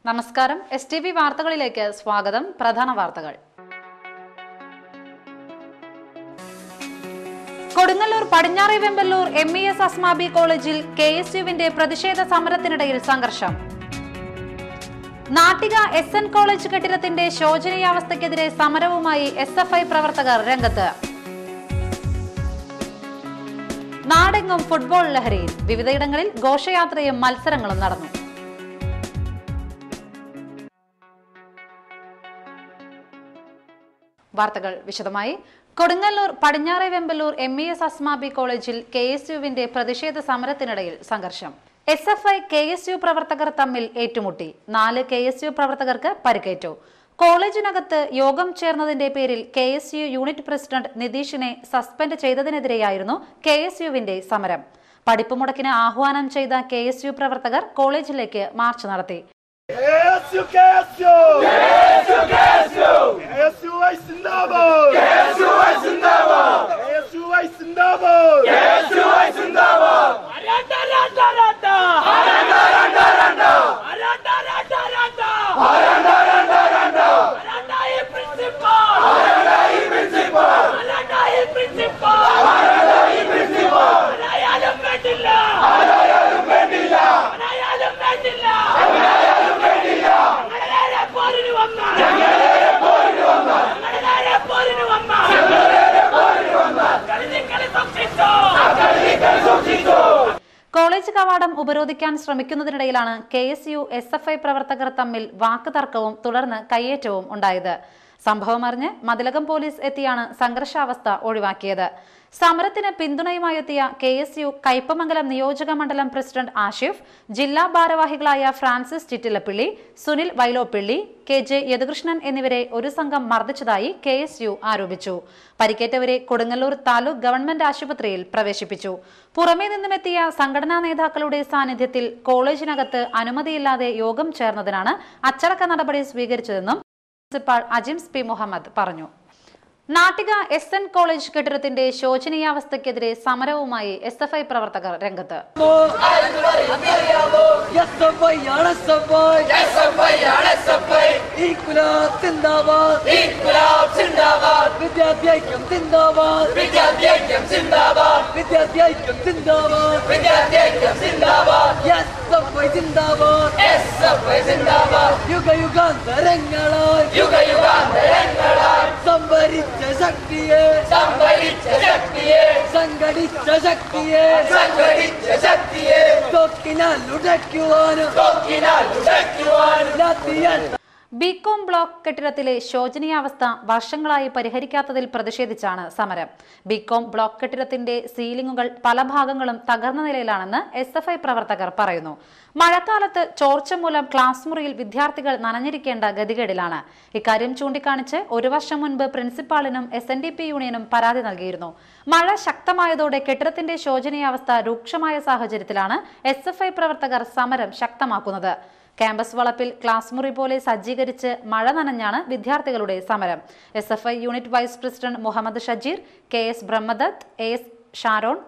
നമസ്കാരം. STV വാർത്തകളിലേക്ക് സ്വാഗതം. പ്രധാന വാർത്തകൾ. കൊടുങ്ങല്ലൂർ പടിഞ്ഞാറെ വെമ്പല്ലൂർ MES അസ്മാബി കോളേജിൽ KSUവിന്റെ പ്രതിഷേധ സമരത്തിനിടയിൽ സംഘർഷം. നാട്ടിക SN കോളേജ് കെട്ടിടത്തിന്റെ ശോചനീയാവസ്ഥയ്ക്കെതിരെ സമരവുമായി SFI പ്രവർത്തകർ രംഗത്ത്. നാടെങ്ങും ഫുട്ബോൾ ലഹരിയിൽ. വിവിധയിടങ്ങളിൽ ഘോഷയാത്രയും മത്സരങ്ങളും നടന്നു. വാർത്തകൾ വിശദമായി. കൊടുങ്ങല്ലൂർ പടിഞ്ഞാറെ വെമ്പല്ലൂർ MES അസ്മാബി കോളേജിൽ KSUവിന്റെ പ്രതിഷേധ സമരത്തിനിടയിൽ സംഘർഷം. SFI KSU പ്രവർത്തകർ തമ്മിൽ ഏറ്റുമുട്ടി. 4 KSU പ്രവർത്തകർക്ക് പരിക്കേറ്റു. കോളേജിനകത്ത് യോഗം ചേർന്നതിന്റെ പേരിൽ KSU യൂണിറ്റ് പ്രസിഡന്റ് നിതീഷിനെ സസ്പെൻഡ് ചെയ്തതിനെതിരെയായിരുന്നു KSUവിന്റെ സമരം. പഠിപ്പ് മുടക്കിന് ആഹ്വാനം ചെയ്ത KSU പ്രവർത്തകർ കോളേജിലേക്ക് മാർച്ച് നടത്തി. കോളേജ് കവാടം ഉപരോധിക്കാൻ ശ്രമിക്കുന്നതിനിടയിലാണ് KSU SFI പ്രവർത്തകർ തമ്മിൽ വാക്കുതർക്കവും തുടർന്ന് കയ്യേറ്റവും ഉണ്ടായത്. സംഭവമറിഞ്ഞ് മതിലകം പോലീസ് എത്തിയാണ് സംഘർഷാവസ്ഥ ഒഴിവാക്കിയത്. സമരത്തിന് പിന്തുണയുമായി എത്തിയ KSU കൈപ്പമംഗലം നിയോജക മണ്ഡലം പ്രസിഡന്റ് ആഷിഫ്, ജില്ലാ ഭാരവാഹികളായ ഫ്രാൻസിസ് ചിറ്റിലപ്പിള്ളി, സുനിൽ വൈലോപ്പിള്ളി, KJ യദുകൃഷ്ണൻ എന്നിവരെ ഒരു സംഘം മർദ്ദിച്ചതായി KSU ആരോപിച്ചു. പരിക്കേറ്റവരെ കൊടുങ്ങല്ലൂർ താലൂക്ക് ഗവൺമെന്റ് ആശുപത്രിയിൽ പ്രവേശിപ്പിച്ചു. പുറമേ നിന്നുമെത്തിയ സംഘടനാ നേതാക്കളുടെ സാന്നിധ്യത്തിൽ കോളേജിനകത്ത് അനുമതിയില്ലാതെ യോഗം ചേർന്നതിനാണ് അച്ചടക്ക നടപടി സ്വീകരിച്ചതെന്നും പ്രിൻസിപ്പാൾ അജിംസ് P. മുഹമ്മദ് പറഞ്ഞു. നാട്ടിക SN കോളേജ് കെട്ടിടത്തിന്റെ ശോചനീയാവസ്ഥയ്ക്കെതിരെ സമരവുമായി SFI പ്രവർത്തകർ രംഗത്ത്. ബികോം ബ്ലോക്ക് കെട്ടിടത്തിലെ ശോചനീയാവസ്ഥ വർഷങ്ങളായി പരിഹരിക്കാത്തതിൽ പ്രതിഷേധിച്ചാണ് സമരം. ബികോം ബ്ലോക്ക് കെട്ടിടത്തിന്റെ സീലിംഗുകൾ പല ഭാഗങ്ങളും തകർന്ന നിലയിലാണെന്ന് SFI പ്രവർത്തകർ പറയുന്നു. മഴക്കാലത്ത് ചോർച്ച മൂലം ക്ലാസ് മുറിയിൽ വിദ്യാർത്ഥികൾ നനഞ്ഞിരിക്കേണ്ട ഗതികേടിലാണ്. ഇക്കാര്യം ചൂണ്ടിക്കാണിച്ച് 1 വർഷം മുൻപ് പ്രിൻസിപ്പാളിനും SNDP യൂണിയനും പരാതി നൽകിയിരുന്നു. മഴ ശക്തമായതോടെ കെട്ടിടത്തിന്റെ ശോചനീയാവസ്ഥ രൂക്ഷമായ സാഹചര്യത്തിലാണ് SFI പ്രവർത്തകർ സമരം ശക്തമാക്കുന്നത്. ക്യാമ്പസ് വളപ്പിൽ ക്ലാസ് മുറി പോലെ സജ്ജീകരിച്ച് മഴ നനഞ്ഞാണ് വിദ്യാർത്ഥികളുടെ സമരം. SFI unit vice president Muhammad Shajeer, KS Brahmadath, AS Sharon,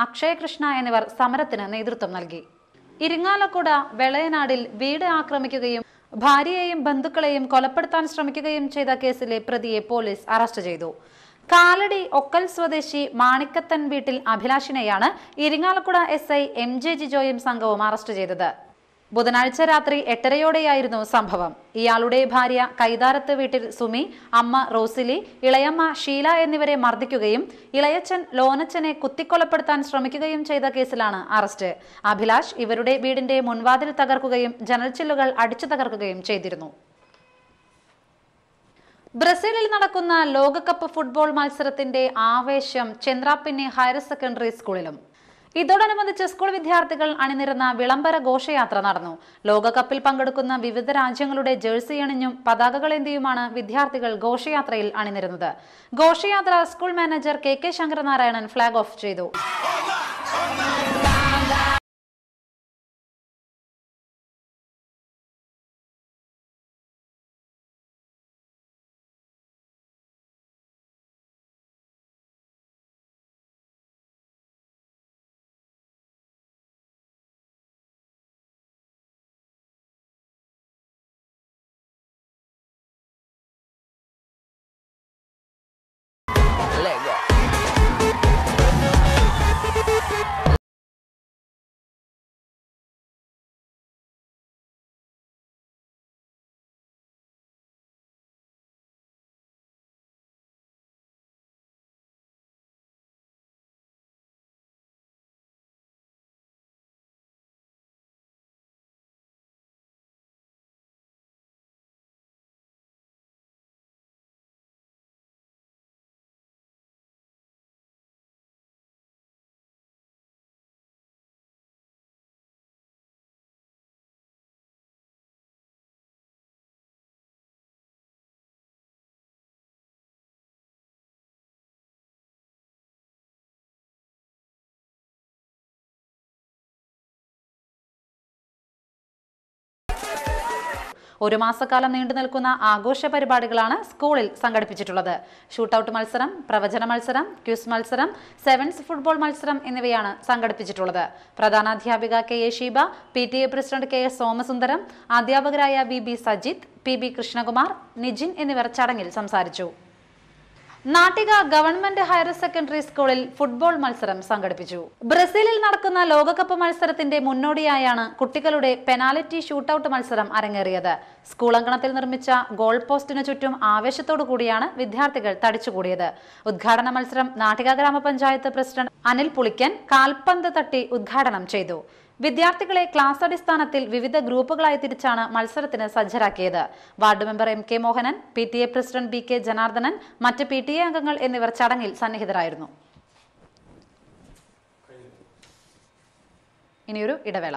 Akshaya Krishna എന്നിവർ സമരത്തിന് നേതൃത്വം നൽകി. ഇരിങ്ങാലക്കുട വെളയനാടിൽ വീട് ആക്രമിക്കുകയും ഭാര്യയെയും ബന്ധുക്കളെയും കൊലപ്പെടുത്താൻ ശ്രമിക്കുകയും ചെയ്ത കേസിലെ പ്രതിയെ പോലീസ് അറസ്റ്റ് ചെയ്തു. കാലടി ഒക്കൽ സ്വദേശി മാണിക്കത്തൻ വീട്ടിൽ അഭിലാഷിനെയാണ് ഇരിങ്ങാലക്കുട SI MJ ജിജോയും സംഘവും അറസ്റ്റ് ചെയ്തത്. ബുധനാഴ്ച രാത്രി 8:30യോടെയായിരുന്നു സംഭവം. ഇയാളുടെ ഭാര്യ കൈതാരത്ത് വീട്ടിൽ സുമി, അമ്മ റോസിലി, ഇളയമ്മ ഷീല എന്നിവരെ മർദ്ദിക്കുകയും ഇളയച്ചൻ ലോനച്ചനെ കുത്തിക്കൊലപ്പെടുത്താൻ ശ്രമിക്കുകയും ചെയ്ത കേസിലാണ് അറസ്റ്റ്. അഭിലാഷ് ഇവരുടെ വീടിന്റെ മുൻവാതിൽ തകർക്കുകയും ജനൽച്ചില്ലുകൾ അടിച്ചു തകർക്കുകയും ചെയ്തിരുന്നു. ബ്രസീലിൽ നടക്കുന്ന ലോകകപ്പ് ഫുട്ബോൾ മത്സരത്തിന്റെ ആവേശം ചന്ദ്രാപിന്നി ഹയർ സെക്കൻഡറി സ്കൂളിലും. ഇതോടനുബന്ധിച്ച് സ്കൂൾ വിദ്യാർത്ഥികൾ അണിനിരന്ന വിളംബര ഘോഷയാത്ര നടന്നു. ലോകകപ്പിൽ പങ്കെടുക്കുന്ന വിവിധ രാജ്യങ്ങളുടെ ജേഴ്സി അണിഞ്ഞും പതാകകളേന്തിയുമാണ് വിദ്യാർത്ഥികൾ ഘോഷയാത്രയിൽ അണിനിരുന്നത്. ഘോഷയാത്ര school manager KK Sankaranarayanan flag off ചെയ്തു. ഒരു മാസക്കാലം നീണ്ടു നിൽക്കുന്ന ആഘോഷ പരിപാടികളാണ് സ്കൂളിൽ സംഘടിപ്പിച്ചിട്ടുള്ളത്. ഷൂട്ടൌട്ട് മത്സരം, പ്രവചന മത്സരം, ക്വിസ് മത്സരം, സെവൻസ് ഫുട്ബോൾ മത്സരം എന്നിവയാണ് സംഘടിപ്പിച്ചിട്ടുള്ളത്. പ്രധാനാധ്യാപിക KA Sheeba, PTA president KS Somasundaram, അധ്യാപകരായ VB Sajith, PB Krishnakumar, Nizhyn എന്നിവർ ചടങ്ങിൽ സംസാരിച്ചു. നാട്ടിക ഗവൺമെന്റ് ഹയർ സെക്കൻഡറി സ്കൂളിൽ ഫുട്ബോൾ മത്സരം സംഘടിപ്പിച്ചു. ബ്രസീലിൽ നടക്കുന്ന ലോകകപ്പ് മത്സരത്തിന്റെ മുന്നോടിയായാണ് കുട്ടികളുടെ പെനാൽറ്റി ഷൂട്ടൌട്ട് മത്സരം അരങ്ങേറിയത്. സ്കൂൾ അങ്കണത്തിൽ നിർമ്മിച്ച ഗോൾ പോസ്റ്റിനു ചുറ്റും ആവേശത്തോടു കൂടിയാണ് വിദ്യാർത്ഥികൾ തടിച്ചുകൂടിയത്. ഉദ്ഘാടന മത്സരം നാട്ടിക ഗ്രാമപഞ്ചായത്ത് പ്രസിഡന്റ് അനിൽ പുളിക്കൻ കാൽപന്ത് തട്ടി ഉദ്ഘാടനം ചെയ്തു. വിദ്യാർത്ഥികളെ ക്ലാസ് അടിസ്ഥാനത്തിൽ വിവിധ ഗ്രൂപ്പുകളായി തിരിച്ചാണ് മത്സരത്തിന് സജ്ജരാക്കിയത്. Ward member MK Mohanan, PTA president BK Janardhanan, മറ്റ് PTA അംഗങ്ങൾ എന്നിവർ ചടങ്ങിൽ സന്നിഹിതരായിരുന്നു. ഇനിയൊരു ഇടവേള.